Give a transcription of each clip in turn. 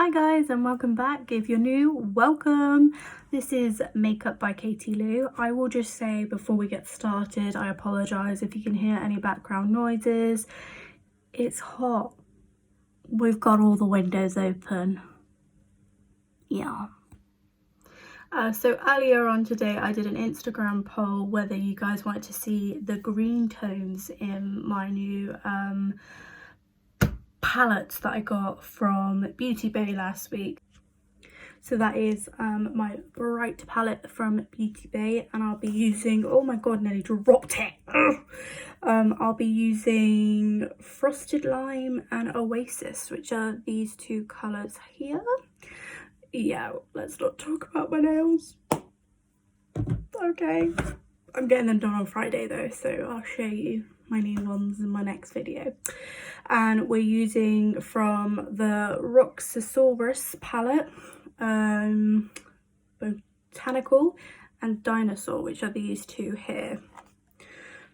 Hi guys and welcome back. If you're new, welcome. This is Makeup by Katie Lou. I will just say before we get started, I apologise if you can hear any background noises. It's hot. We've got all the windows open. Yeah. So earlier on today I did an Instagram poll whether you guys wanted to see the green tones in my new palettes that I got from Beauty Bay last week. So that is my bright palette from Beauty Bay, and I'll be using, oh my god, nearly dropped it. I'll be using Frosted Lime and Oasis, which are these two colours here. Yeah, let's not talk about my nails. Okay, I'm getting them done on Friday though, so I'll show you my new ones in my next video. And we're using from the Roxasaurus palette, Botanical and Dinosaur, which are these two here.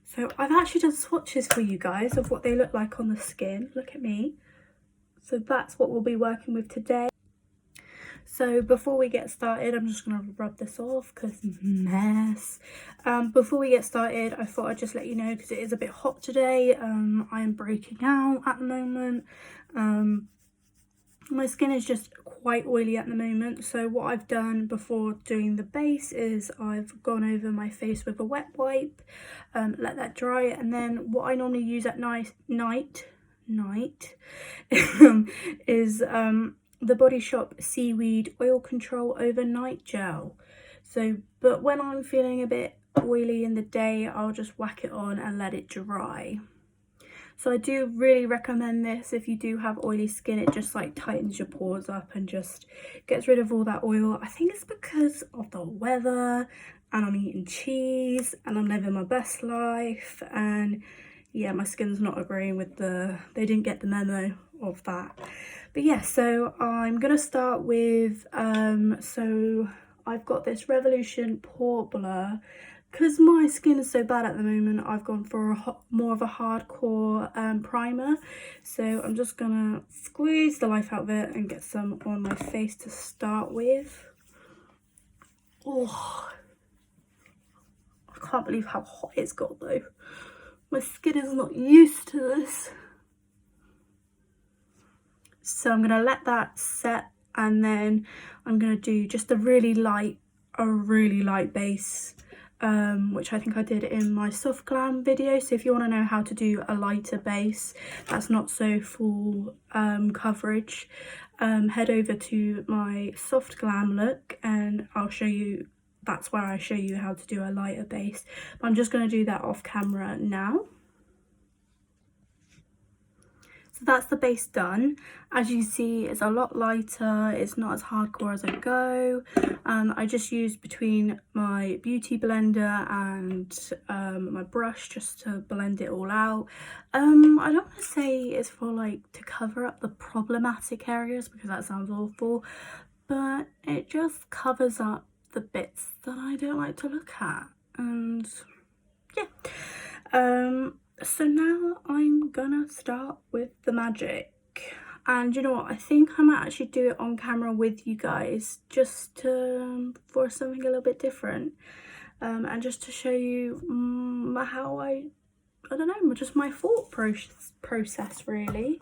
So I've actually done swatches for you guys of what they look like on the skin. Look at me. So that's what we'll be working with today. So before we get started, I'm just going to rub this off because mess. Before we get started, I thought I'd just let you know because it is a bit hot today. I am breaking out at the moment. My skin is just quite oily at the moment, so what I've done before doing the base is I've gone over my face with a wet wipe, let that dry, and then what I normally use at night is the Body Shop Seaweed Oil Control Overnight Gel. So, but when I'm feeling a bit oily in the day, I'll just whack it on and let it dry. So I do really recommend this if you do have oily skin. It just like tightens your pores up and just gets rid of all that oil. I think it's because of the weather and I'm eating cheese and I'm living my best life, and yeah, my skin's not agreeing with they didn't get the memo of that. But yeah, so I'm gonna start with so I've got this Revolution Pore Blur. Because my skin is so bad at the moment, I've gone for more of a hardcore primer. So I'm just gonna squeeze the life out of it and get some on my face to start with. Oh, I can't believe how hot it's got though. My skin is not used to this. So I'm gonna let that set, and then I'm gonna do just a really light base. Which I think I did in my Soft Glam video. So if you want to know how to do a lighter base that's not so full coverage, head over to my Soft Glam look and I'll show you. That's where I show you how to do a lighter base, but I'm just going to do that off camera now. So that's the base done. As you see, it's a lot lighter, it's not as hardcore as I go. I just used between my beauty blender and my brush just to blend it all out. I don't want to say it's for like to cover up the problematic areas because that sounds awful, but it just covers up the bits that I don't like to look at. And yeah, so now I'm gonna start with the magic, and you know what, I think I might actually do it on camera with you guys just for something a little bit different, and just to show you how I don't know, just my thought process really.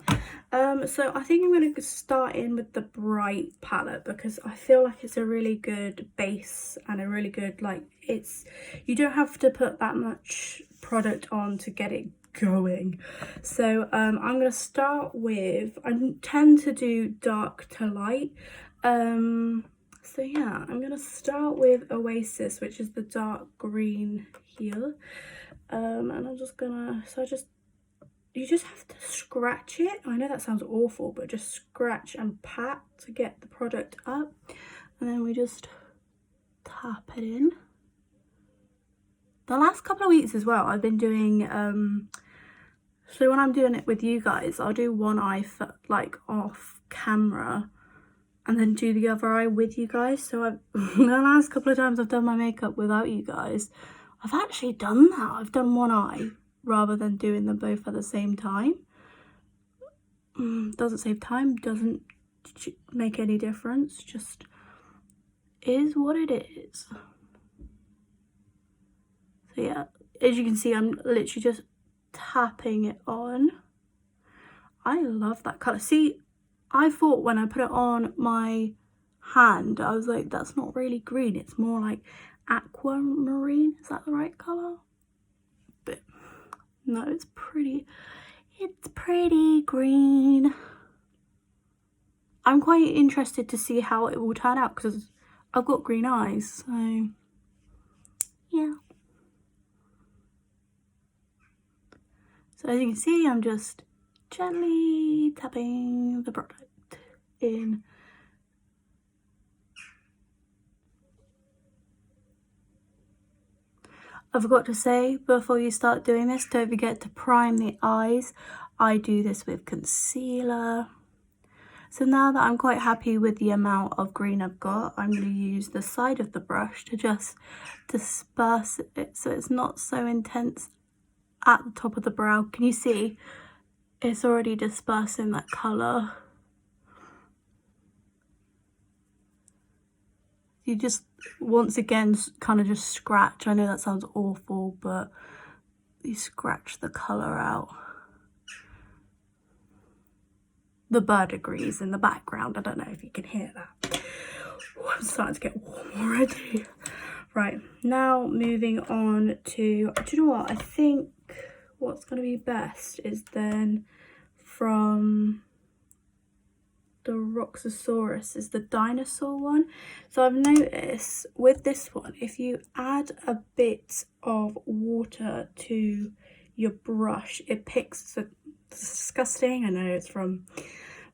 So I think I'm going to start in with the bright palette because I feel like it's a really good base and a really good, like, you don't have to put that much product on to get it going. So I'm going to start with, I tend to do dark to light. So yeah, I'm going to start with Oasis, which is the dark green here. And I'm just gonna, you just have to scratch it. I know that sounds awful, but just scratch and pat to get the product up, and then we just tap it in. The last couple of weeks as well, I've been doing so when I'm doing it with you guys, I'll do one eye like off camera and then do the other eye with you guys. So the last couple of times I've done my makeup without you guys, I've actually done that. I've done one eye rather than doing them both at the same time. Doesn't save time, doesn't make any difference, just is what it is. So yeah, as you can see, I'm literally just tapping it on. I love that colour. See, I thought when I put it on my hand, I was like, that's not really green, it's more like aquamarine. Is that the right colour? But no, it's pretty green. I'm quite interested to see how it will turn out because I've got green eyes, so yeah. So as you can see, I'm just gently tapping the product in. I forgot to say, before you start doing this, don't forget to prime the eyes. I do this with concealer. So now that I'm quite happy with the amount of green I've got, I'm going to use the side of the brush to just disperse it so it's not so intense at the top of the brow. Can you see? It's already dispersing that colour. You just, once again, kind of just scratch. I know that sounds awful, but you scratch the colour out. The bird agrees in the background. I don't know if you can hear that. Oh, I'm starting to get warm already. Right, now moving on to, do you know what? I think what's going to be best is then from the Roxasaurus is the dinosaur one. So I've noticed with this one, if you add a bit of water to your brush, it picks the disgusting. I know it's from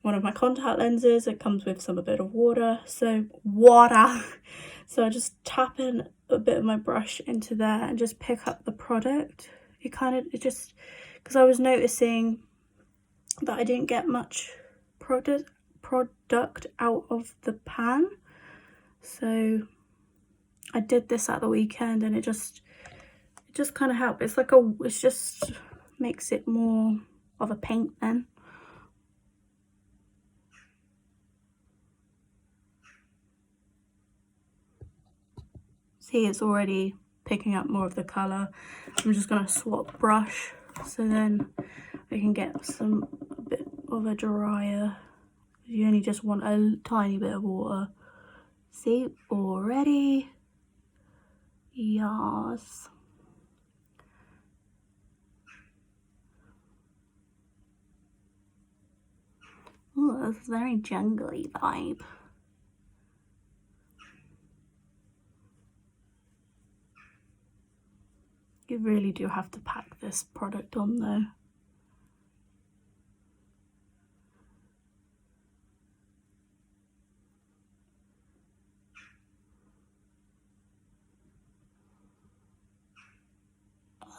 one of my contact lenses. It comes with some a bit of water. So I just tap in a bit of my brush into there and just pick up the product. It just, because I was noticing that I didn't get much product out of the pan, so I did this at the weekend and it just kind of helped. It just makes it more of a paint then. See, it's already picking up more of the color. I'm just gonna swap brush so then we can get a bit of a drier. You only just want a tiny bit of water. See, already. Yes. Oh, that's a very jungly vibe. You really do have to pack this product on though.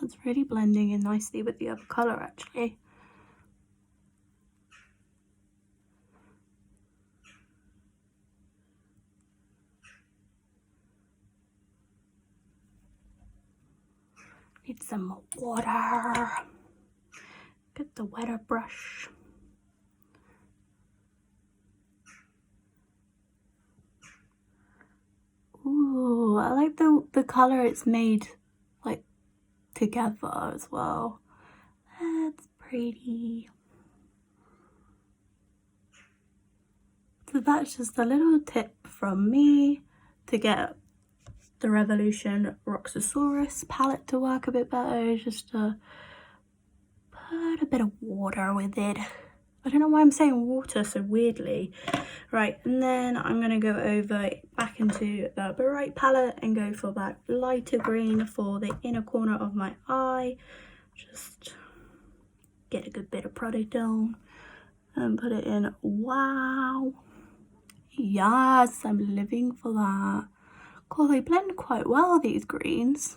It's really blending in nicely with the other colour actually. Need some more water. Get the wetter brush. Ooh, I like the colour it's made like together as well. That's pretty. So that's just a little tip from me to get the Revolution Roxasaurus palette to work a bit better, just to put a bit of water with it. I don't know why I'm saying water so weirdly. Right, and then I'm going to go over back into the Bright palette and go for that lighter green for the inner corner of my eye. Just get a good bit of product on and put it in. Wow. Yes, I'm living for that. God, they blend quite well, these greens.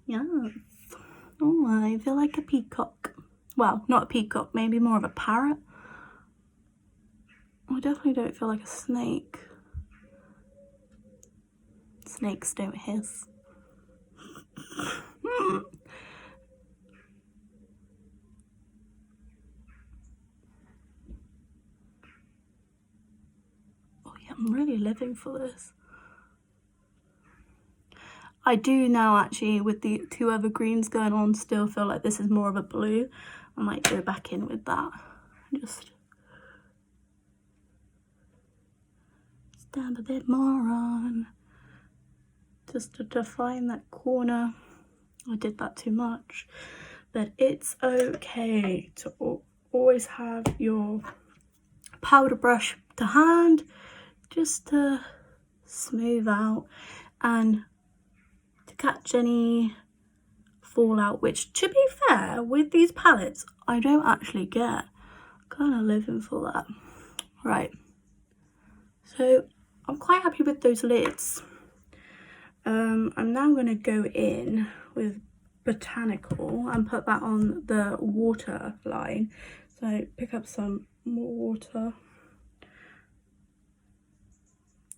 Yes. Oh, I feel like a peacock. Well, not a peacock, maybe more of a parrot. I definitely don't feel like a snake. Snakes don't hiss. I'm really living for this. I do now actually, with the 2 other greens going on, still feel like this is more of a blue. I might go back in with that. Just stab a bit more on. Just to define that corner. I did that too much. But it's okay to always have your powder brush to hand, just to smooth out and to catch any fallout, which, to be fair, with these palettes I don't actually get. Kind of living for that. Right, so I'm quite happy with those lids. I'm now going to go in with Botanical and put that on the water line. So pick up some more water,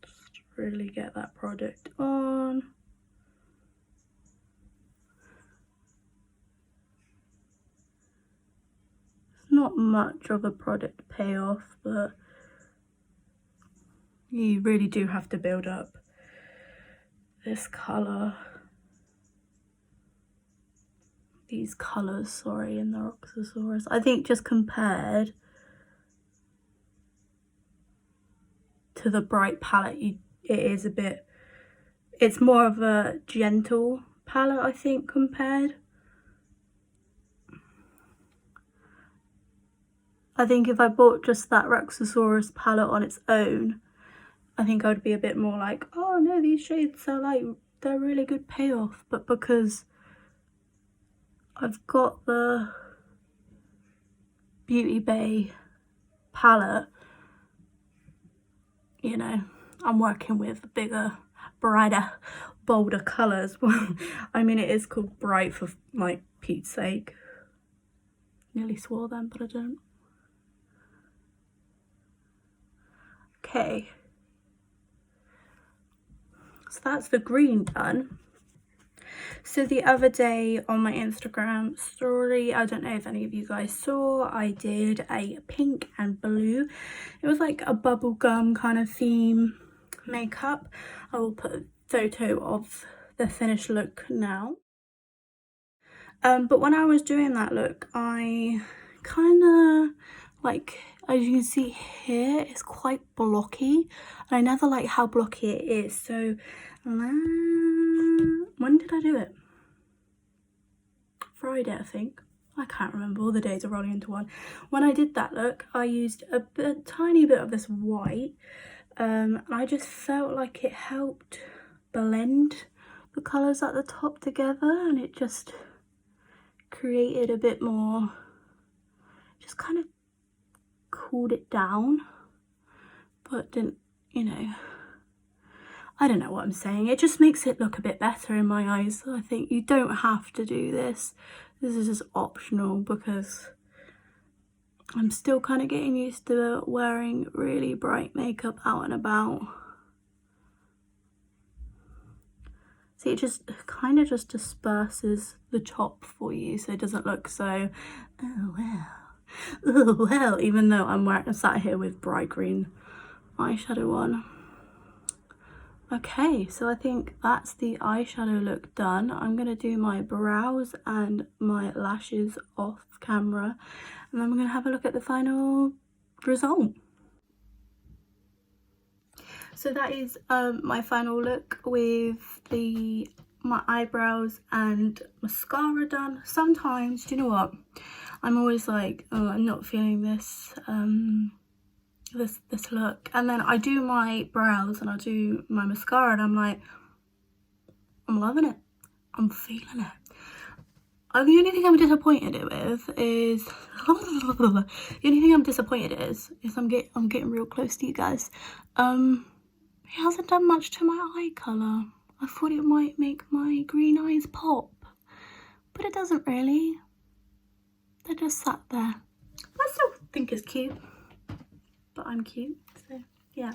just really get that product on. It's not much of a product payoff, but you really do have to build up this colour, these colours, sorry, in the Roxasaurus. I think just compared to the bright palette, it is a bit, it's more of a gentle palette, I think, compared. I think if I bought just that Roxasaurus palette on its own, I think I would be a bit more like, oh no, these shades are like, they're really good payoff. But because I've got the Beauty Bay palette, you know, I'm working with bigger, brighter, bolder colours. I mean, it is called bright for, like, Pete's sake. Nearly swore then, but I don't. Okay. So that's the green done. So the other day on my Instagram story, I don't know if any of you guys saw, I did a pink and blue. It was like a bubblegum kind of theme makeup. I will put a photo of the finished look now. But when I was doing that look, I kind of, like, as you can see here, it's quite blocky. And I never like how blocky it is. So when did I do it? Friday, I think. I can't remember, all the days are rolling into one. When I did that look, I used a tiny bit of this white, and I just felt like it helped blend the colours at the top together, and it just created a bit more, just kind of cooled it down, but didn't, you know, I don't know what I'm saying. It just makes it look a bit better in my eyes. I think you don't have to do this. This is just optional because I'm still kind of getting used to wearing really bright makeup out and about. See, it just kind of just disperses the top for you, so it doesn't look so, oh well, even though I'm sat here with bright green eyeshadow on. Okay, so I think that's the eyeshadow look done. I'm going to do my brows and my lashes off camera, and then we're going to have a look at the final result. So that is my final look with my eyebrows and mascara done. Sometimes, do you know what? I'm always like, oh, I'm not feeling this this look, and then I do my brows and I do my mascara and I'm like, I'm loving it, I'm feeling it. The only thing I'm disappointed with is I'm getting real close to you guys. It hasn't done much to my eye colour. I thought it might make my green eyes pop, but it doesn't really. They're just sat there. I still think it's cute, but I'm cute, so yeah.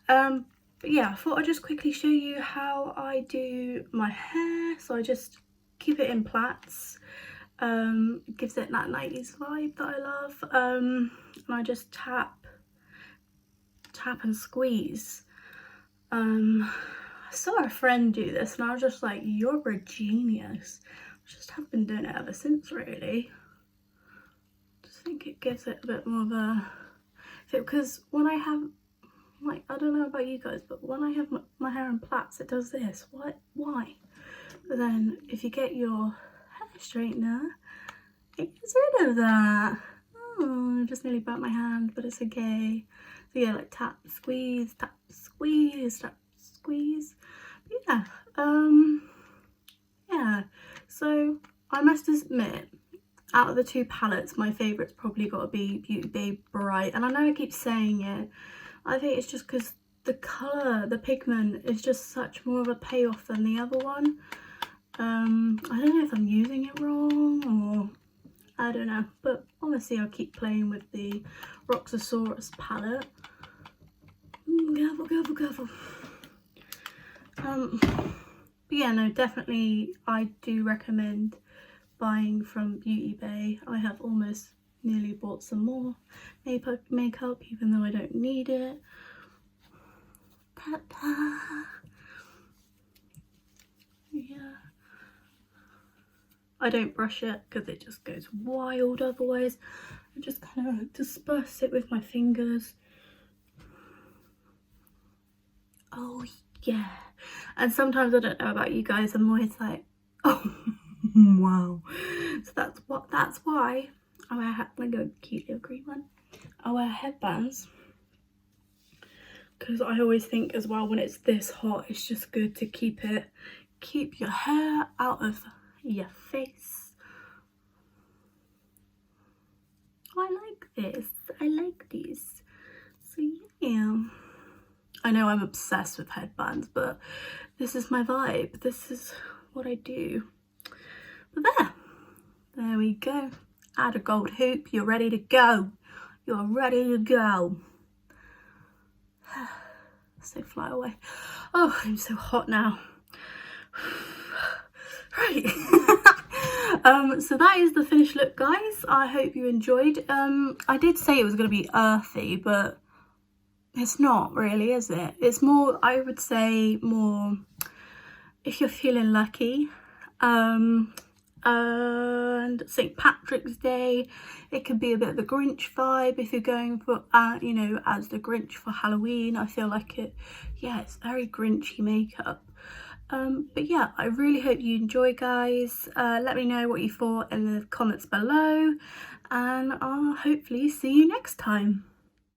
But yeah, I thought I'd just quickly show you how I do my hair. So I just keep it in plaits. It gives it that 90s vibe that I love. And I just tap tap and squeeze. I saw a friend do this and I was just like, you're a genius. I just have been doing it ever since, really. I just think it gives it a bit more of a fit, because when I have, like, I don't know about you guys, but when I have my hair in plaits, it does this. What? Why? But then if you get your hair straightener, it gets rid of that. Oh, I just nearly burnt my hand, but it's okay. So yeah, like tap, squeeze, tap, squeeze, tap, squeeze. But yeah, so I must admit, out of the two palettes, my favourite's probably got to be Beauty Bay Bright. And I know I keep saying it, I think it's just because the colour, the pigment is just such more of a payoff than the other one. I don't know if I'm using it wrong or I don't know, but obviously I'll keep playing with the Roxasaurus palette. Careful, careful, careful. But yeah, no, definitely I do recommend buying from Beauty Bay. I have almost nearly bought some more makeup even though I don't need it. Ta-ta. Yeah. I don't brush it because it just goes wild otherwise. I just kind of disperse it with my fingers. Oh yeah. And sometimes I don't know about you guys, I'm always like, oh wow. So that's why I wear, I'm gonna go cute little green one. I wear headbands because I always think as well when it's this hot, it's just good to keep your hair out of your face. I like this. I like these. So yeah. I know I'm obsessed with headbands, but this is my vibe. This is what I do. But there we go. Add a gold hoop. You're ready to go. You're ready to go. So fly away. Oh, I'm so hot now. Right. So that is the finished look, guys. I hope you enjoyed. I did say it was going to be earthy, but it's not really, is it? It's more, I would say, more if you're feeling lucky. And St. Patrick's Day, it could be a bit of the Grinch vibe if you're going for, you know, as the Grinch for Halloween. I feel like it, yeah, it's very Grinchy makeup. But yeah, I really hope you enjoy, guys. Let me know what you thought in the comments below, and I'll hopefully see you next time.